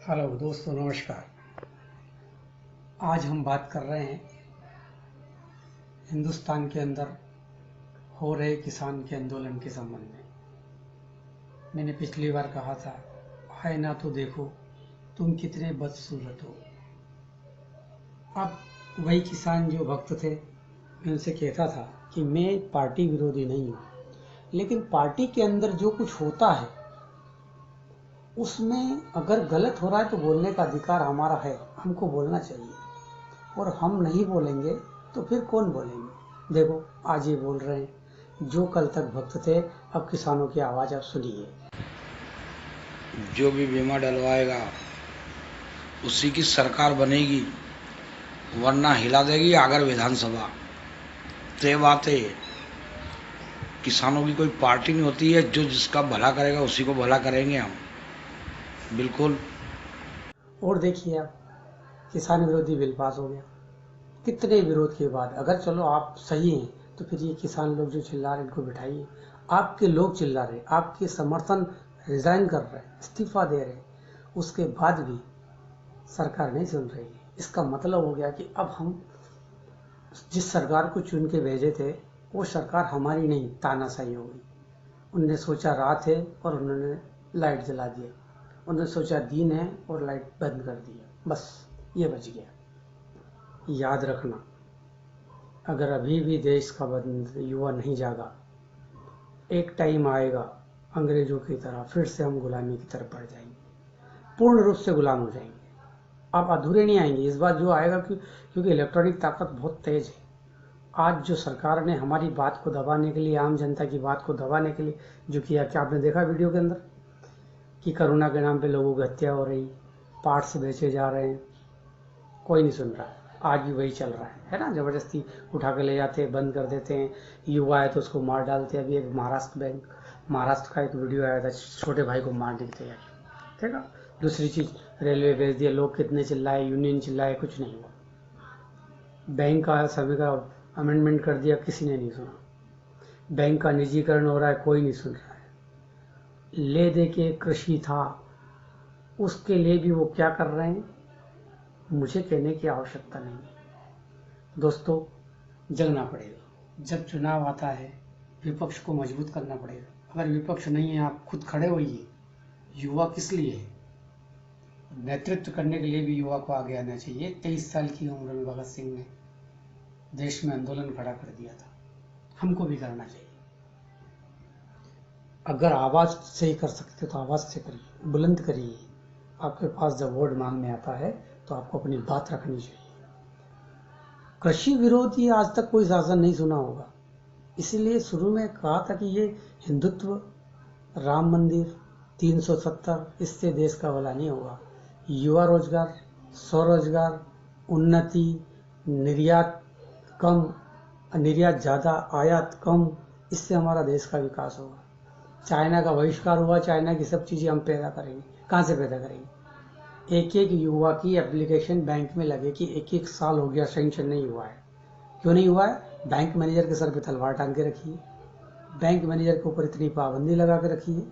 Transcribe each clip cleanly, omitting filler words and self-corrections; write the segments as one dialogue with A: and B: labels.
A: Hello दोस्तों, नमस्कार। आज हम बात कर रहे हैं हिंदुस्तान के अंदर हो रहे किसान के आंदोलन के संबंध में। मैंने पिछली बार कहा था, है ना तो देखो तुम कितने बदसूरत हो। अब वही किसान जो भक्त थे, मैं उनसे कहता था कि मैं पार्टी विरोधी नहीं हूँ, लेकिन पार्टी के अंदर जो कुछ होता है उसमें अगर गलत हो रहा है तो बोलने का अधिकार हमारा है, हमको बोलना चाहिए। और हम नहीं बोलेंगे तो फिर कौन बोलेंगे। देखो, आज ये बोल रहे हैं, जो कल तक भक्त थे अब किसानों की आवाज़ आप सुनिए।
B: जो भी बीमा डलवाएगा उसी की सरकार बनेगी, वरना हिला देगी अगर विधानसभा। तय बात है, किसानों की कोई पार्टी नहीं होती है, जो जिसका भला करेगा उसी को भला करेंगे हम, बिल्कुल।
A: और देखिए, आप किसान विरोधी बिल पास हो गया। कितने विरोध के बाद, अगर चलो आप सही हैं तो फिर ये किसान लोग जो चिल्ला रहे हैं इनको बिठाइए। आपके लोग चिल्ला रहे, आपके समर्थन रिजाइन कर रहे हैं, इस्तीफा दे रहे, उसके बाद भी सरकार नहीं सुन रही है। इसका मतलब हो गया कि अब हम जिस सरकार को चुन के भेजे थे वो सरकार हमारी नहीं, तानाशाही हो गई। उनने सोचा रात है और उन्होंने लाइट जला दिया, उन्होंने सोचा दिन है और लाइट बंद कर दिया, बस ये बच गया। याद रखना, अगर अभी भी देश का युवा नहीं जागा, एक टाइम आएगा अंग्रेजों की तरह फिर से हम गुलामी की तरफ बढ़ जाएंगे, पूर्ण रूप से गुलाम हो जाएंगे। आप अधूरे नहीं आएंगे इस बार जो आएगा, क्योंकि इलेक्ट्रॉनिक ताकत बहुत तेज है। आज जो सरकार ने हमारी बात को दबाने के लिए, आम जनता की बात को दबाने के लिए जो किया, क्या आपने देखा वीडियो के अंदर कि कोरोना के नाम पे लोगों की हत्या हो रही, पार्ट्स बेचे जा रहे हैं, कोई नहीं सुन रहा है। आज भी वही चल रहा है ना। जबरदस्ती उठा के ले जाते हैं, बंद कर देते हैं, युवा है तो उसको मार डालते हैं। अभी एक महाराष्ट्र का एक वीडियो आया था, छोटे भाई को मारने की तैयारी, ठीक है। दूसरी चीज, रेलवे भेज दिया, लोग कितने चिल्लाए, यूनियन चिल्लाए, कुछ नहीं हुआ। बैंक का समय का अमेंडमेंट कर दिया, किसी ने नहीं सुना। बैंक का निजीकरण हो रहा है, कोई नहीं सुन रहा है। ले दे के कृषि था, उसके लिए भी वो क्या कर रहे हैं, मुझे कहने की आवश्यकता नहीं है। दोस्तों, जगना पड़ेगा। जब चुनाव आता है विपक्ष को मजबूत करना पड़ेगा। अगर विपक्ष नहीं है, आप खुद खड़े होइए। युवा किस लिए है? नेतृत्व करने के लिए भी युवा को आगे आना चाहिए। 23 साल की उम्र में भगत सिंह ने देश में आंदोलन खड़ा कर दिया था, हमको भी करना चाहिए। अगर आवाज से ही कर सकते तो आवाज से करिए, बुलंद करिए। आपके पास जब वोट मांगने आता है तो आपको अपनी बात रखनी चाहिए। कृषि विरोधी आज तक कोई शासन नहीं सुना होगा, इसीलिए शुरू में कहा था कि ये हिंदुत्व, राम मंदिर, 370, इससे देश का भला नहीं होगा। युवा रोजगार, स्वरोजगार, उन्नति, निर्यात कम, निर्यात ज़्यादा, आयात कम, इससे हमारा देश का विकास होगा। चाइना का बहिष्कार हुआ, चाइना की सब चीज़ें हम पैदा करेंगे, कहाँ से पैदा करेंगे? एक एक युवा की एप्लीकेशन बैंक में लगे कि एक एक साल हो गया सेंक्शन नहीं हुआ है। क्यों नहीं हुआ है? बैंक मैनेजर के सर पे तलवार टांग के रखी है, बैंक मैनेजर के ऊपर इतनी पाबंदी लगा के रखी है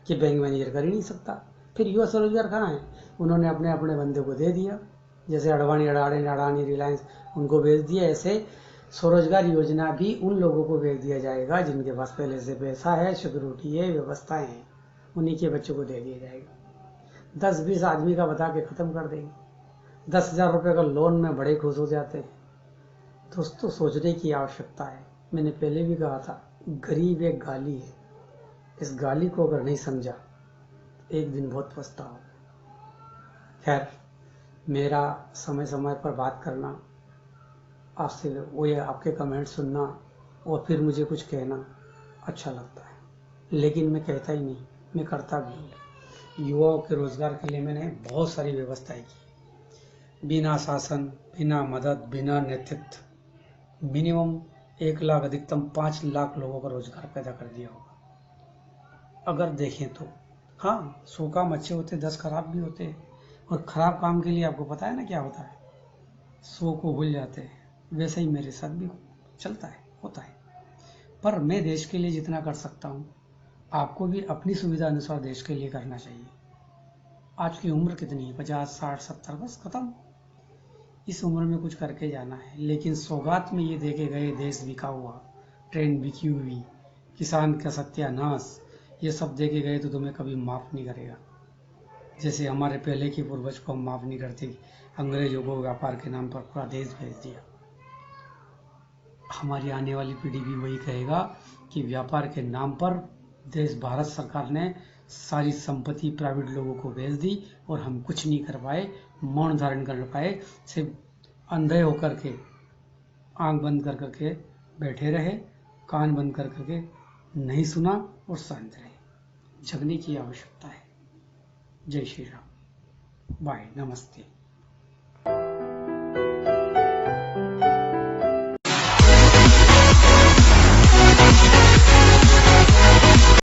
A: कि बैंक मैनेजर कर ही नहीं सकता। फिर युवा स्वरोजगार कहाँ है? उन्होंने अपने अपने बंदे को दे दिया, जैसे अडानी रिलायंस, उनको भेज दिया। ऐसे स्वरोजगार योजना भी उन लोगों को भेज दिया जाएगा जिनके पास पहले से पैसा है, सिक्योरिटी है, व्यवस्थाएं हैं, उन्हीं के बच्चों को दे दिया जाएगा। 10-20 आदमी का बता के खत्म कर देंगे। 10,000 रुपये का लोन में बड़े खुश हो जाते हैं। दोस्तों, सोचने की आवश्यकता है। मैंने पहले भी कहा था, गरीब एक गाली है। इस गाली को अगर नहीं समझा, एक दिन बहुत पछताओ। खैर, मेरा समय समय पर बात करना, आपसे वो ये आपके कमेंट सुनना और फिर मुझे कुछ कहना अच्छा लगता है, लेकिन मैं कहता ही नहीं, मैं करता भी हूँ। युवाओं के रोजगार के लिए मैंने बहुत सारी व्यवस्थाएं की, बिना शासन, बिना मदद, बिना नेतृत्व। मिनिमम 1 लाख, अधिकतम 5 लाख लोगों का रोजगार पैदा कर दिया होगा अगर देखें तो। हाँ, 100 काम अच्छे होते, 10 खराब भी होते, और खराब काम के लिए आपको पता है ना क्या होता है, 100 को भूल जाते हैं। वैसे ही मेरे साथ भी चलता है, होता है। पर मैं देश के लिए जितना कर सकता हूँ, आपको भी अपनी सुविधा अनुसार देश के लिए करना चाहिए। आज की उम्र कितनी है? 50, 60, 70, बस खत्म। इस उम्र में कुछ करके जाना है। लेकिन सौगात में ये देके गए देश बिका हुआ, ट्रेन बिकी हुई, किसान का सत्यानाश, ये सब देके गए तो तुम्हें कभी माफ़ नहीं करेगा। जैसे हमारे पहले के पूर्वज को हम माफ़ नहीं करते, अंग्रेजों को व्यापार के नाम पर पूरा देश भेज दिया। हमारी आने वाली पीढ़ी भी वही कहेगा कि व्यापार के नाम पर देश, भारत सरकार ने सारी संपत्ति प्राइवेट लोगों को भेज दी और हम कुछ नहीं कर पाए, मौन धारण कर पाए, सिर्फ अंधे होकर के, आंख बंद कर करके बैठे रहे, कान बंद कर करके नहीं सुना और शांत रहे। जगने की आवश्यकता है। जय श्री राम। बाय, नमस्ते।